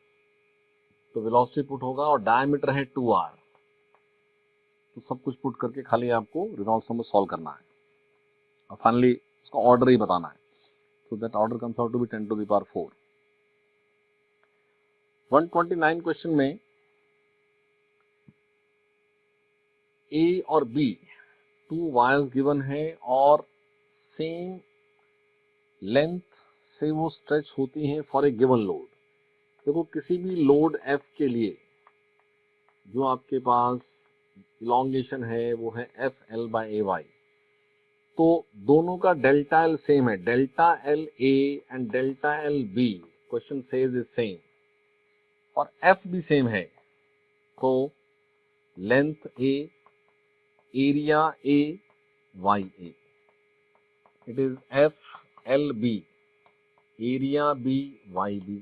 तो वेलोसिटी पुट होगा, और डायमीटर है 2r, तो सब कुछ पुट करके खाली आपको रेनॉल्ड्स नंबर सॉल्व करना है, और फाइनली उसका ऑर्डर ही बताना है। So that order comes out to be 10⁴। 129 question में A और B 2 वायर्स गिवन है, और सेम लेंथ से वो स्ट्रेच होती हैं फॉर ए गिवन लोड। देखो, किसी भी लोड F के लिए जो आपके पास इलॉन्गेशन है वो है FL/AY, तो दोनों का डेल्टा L सेम है, delta LA and delta LB question says is same, और F भी सेम है, तो length A, area A, YA, it is FLB, area B, YB,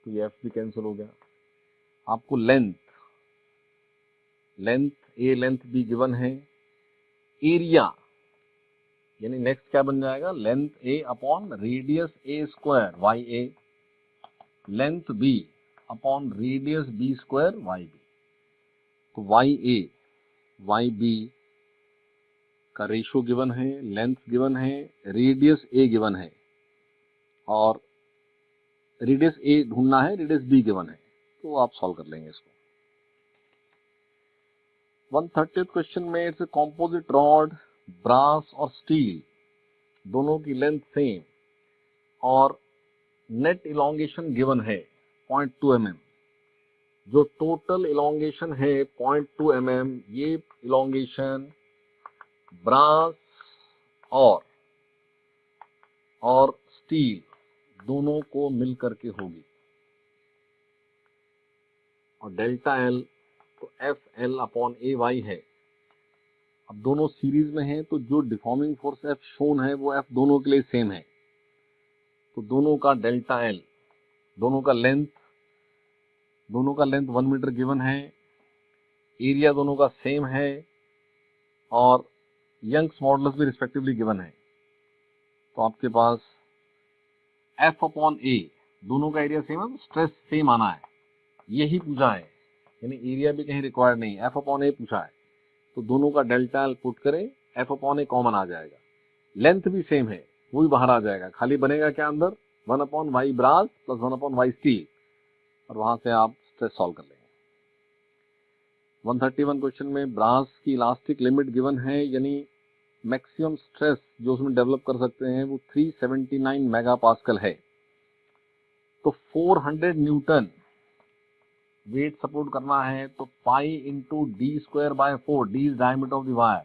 तो ये F भी कैंसिल हो गया। आपको length A length B given है, एरिया यानी नेक्स्ट क्या बन जाएगा, length A upon radius A square YA, length B upon radius B square YB, तो YA YB का रेशियो गिवन है, लेंथ गिवन है, रेडियस A गिवन है, और रेडियस A ढूंढना है, रेडियस B गिवन है, तो आप सॉल्व कर लेंगे इसको। 130th क्वेश्चन में इट्स कॉम्पोजिट रॉड, ब्रास और स्टील, दोनों की लेंथ सेम, और नेट इलॉन्गेशन गिवन है 0.2 mm। जो टोटल इलॉन्गेशन है 0.2 mm, ये इलॉन्गेशन ब्रास और स्टील दोनों को मिल करके होगी, और डेल्टा L तो FL/AY है। अब दोनों सीरीज में हैं, तो जो डिफॉर्मिंग फोर्स F शोन है वो F दोनों के लिए सेम है, तो दोनों का डेल्टा L, दोनों का लेंथ 1 मीटर गिवन है, एरिया दोनों का सेम है, और यंग्स मॉडुलस भी रिस्पेक्टिवली गिवन है, तो आपके पास F/A, दोनों का एरिया सेम है, तो स्ट्रेस सेम आना है, यही पूछा है, यानी एरिया भी कहीं रिक्वायर्ड नहीं, F/A पूछा है, तो दोनों का डेल्टा L पुट करें, F/A कॉमन आ जाएगा, लेंथ भी सेम है, वो भी बाहर आ जाएगा, खाली बनेगा क्या अंदर, 1/Y brass plus 1/Y steel, और वहां से आप स्ट्रेस सॉल्व कर लेंगे। 131 क्वेश्चन में ब्रास की इलास्टिक लिमिट गिवन है, यानी मैक्सिमम स्ट्रेस जो उसमें डेवलप कर सकते हैं वो 379 मेगापास्कल है, तो 400 न्यूटन वेट सपोर्ट करना है, तो pi into D² by 4, D is diameter of the wire,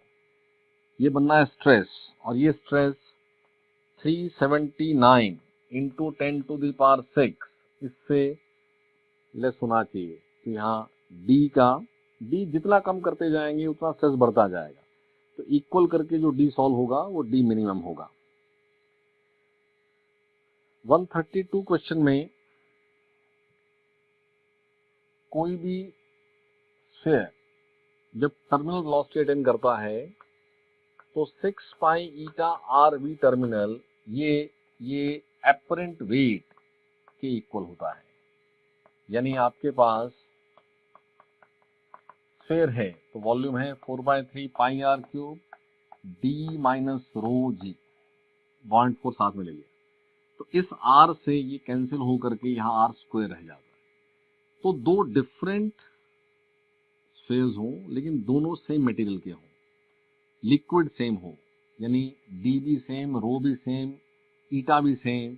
ये बनना है स्ट्रेस, और ये स्ट्रेस 379 इंटू 10⁻⁶ इससे लेस होना चाहिए। तो यहाँ डी जितना कम करते जाएंगे उतना स्ट्रेस बढ़ता जाएगा, तो इक्वल करके जो डी सॉल्व होगा वो डी मिनिमम होगा। 132 क्वेश्चन में कोई भी स्फीयर जब टर्मिनल वेलोसिटी अटेन करता है तो 6 पाई ईटा आर वी टर्मिनल ये एपरेंट वेट के इक्वल होता है। यानी आपके पास स्फीयर है तो वॉल्यूम है 4/3 pi R cube D minus rho G, 0.4 साथ में ले लिया, तो इस आर से ये कैंसिल हो करके यहाँ आर स्क्वायर रह जाता है। तो दो डिफरेंट स्फीयर्स हों लेकिन दोनों सेम मटेरियल के हों, लिक्विड सेम हो, यानी डी भी सेम, रो भी सेम, ईटा भी सेम,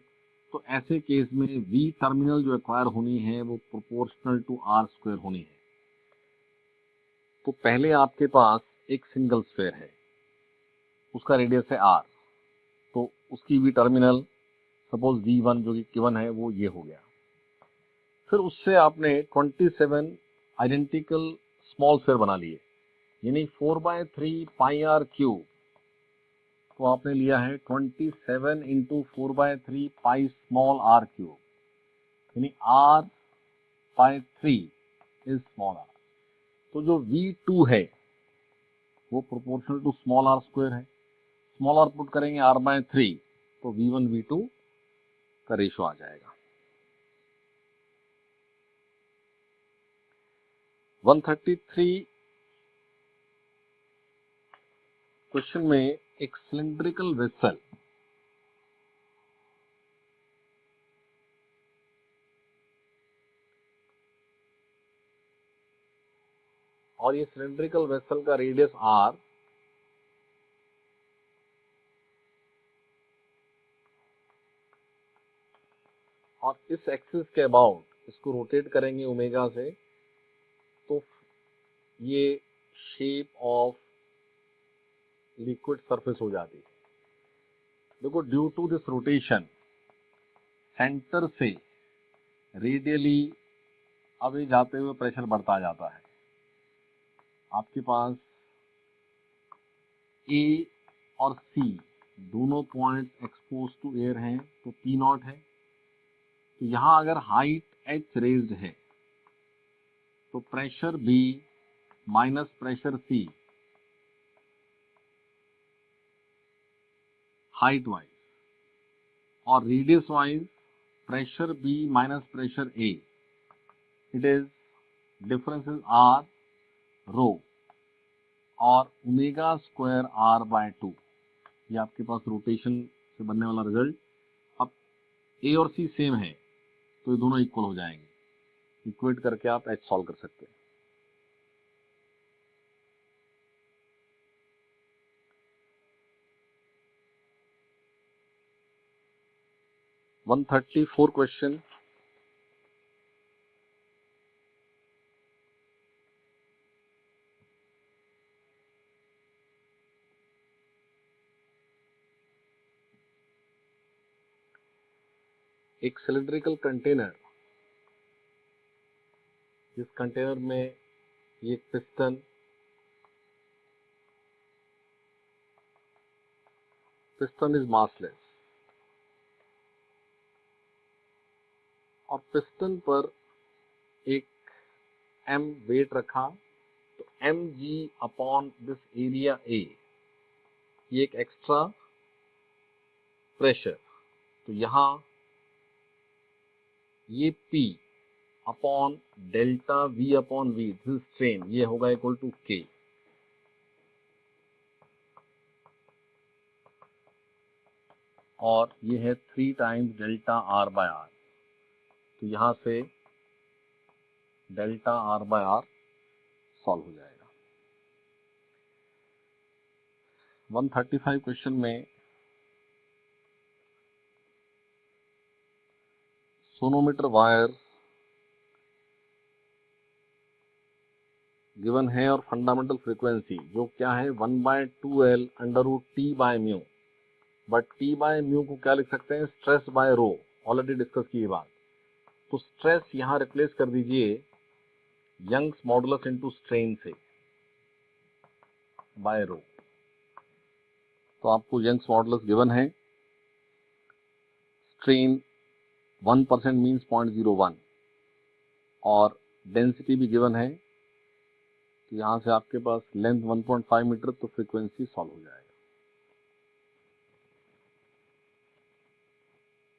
तो ऐसे केस में वी टर्मिनल जो एक्वायर होनी है वो प्रोपोर्शनल टू आर स्क्वायर होनी है। तो पहले आपके पास एक सिंगल स्फीयर है, उसका रेडियस है आर, तो उसकी वी टर्मिनल सपोज V1 जो कि गिवन है वो ये हो गया। फिर उससे आपने 27 आइडेंटिकल स्मॉल स्फीयर बना लिए, यानी 4/3 पाई आर क्यूब, तो आपने लिया है 27 into 4/3 pi small R cube, यानी r/3 इज स्मॉल आर। तो जो V2 है वो proportional to small R square है, स्मॉल आर पुट करेंगे r/3 तो V1 V2 का रेशो आ जाएगा। 133 क्वेश्चन में एक सिलिंड्रिकल वेसल और ये सिलिंड्रिकल वेसल का रेडियस r, और इस एक्सिस के अबाउट इसको रोटेट करेंगे ओमेगा से, तो ये शेप ऑफ लिक्विड सरफेस हो जाती है। देखो due to this rotation centre से रेडियली अवे जाते हुए प्रेशर बढ़ता जाता है। आपके पास ए और सी दोनों पॉइंट एक्सपोज टू एयर हैं तो P0 है। तो यहाँ अगर हाइट h रेज्ड है तो pressure B minus pressure C height wise, और radius wise pressure B minus pressure A, it is difference is R rho और ओमेगा स्क्वायर R/2। ये आपके पास रोटेशन से बनने वाला रिजल्ट। अब A और C सेम है तो ये दोनों इक्वल हो जाएंगे, इक्वेट करके आप H सॉल्व कर सकते हैं। वन 134 क्वेश्चन, एक सिलिंड्रिकल कंटेनर, जिस कंटेनर में ये पिस्टन इज मासलेस और पिस्टन पर एक m वेट रखा, तो mg upon this area A, ये एक एक्स्ट्रा प्रेशर, तो यहाँ ये P upon delta V upon V, this strain, ये होगा इक्वल टू K। और ये है 3 टाइम्स डेल्टा R/R, तो यहाँ से डेल्टा R/R सॉल्व हो जाएगा। 135 क्वेश्चन में सोनोमीटर वायर गिवन है और फंडामेंटल फ्रीक्वेंसी जो क्या है 1/2L √T/μ, बट T/μ को क्या लिख सकते हैं, stress by rho, already discuss की बात। तो स्ट्रेस यहां रिप्लेस कर दीजिए यंग्स मॉडुलस इनटू स्ट्रेन से बाय रो। तो आपको यंग्स मॉडुलस गिवन है, स्ट्रेन 1% मीन्स 0.01 और डेंसिटी भी गिवन है। तो यहाँ से आपके पास लेंथ 1.5 मीटर, तो फ्रीक्वेंसी सॉल्व हो जाएगा।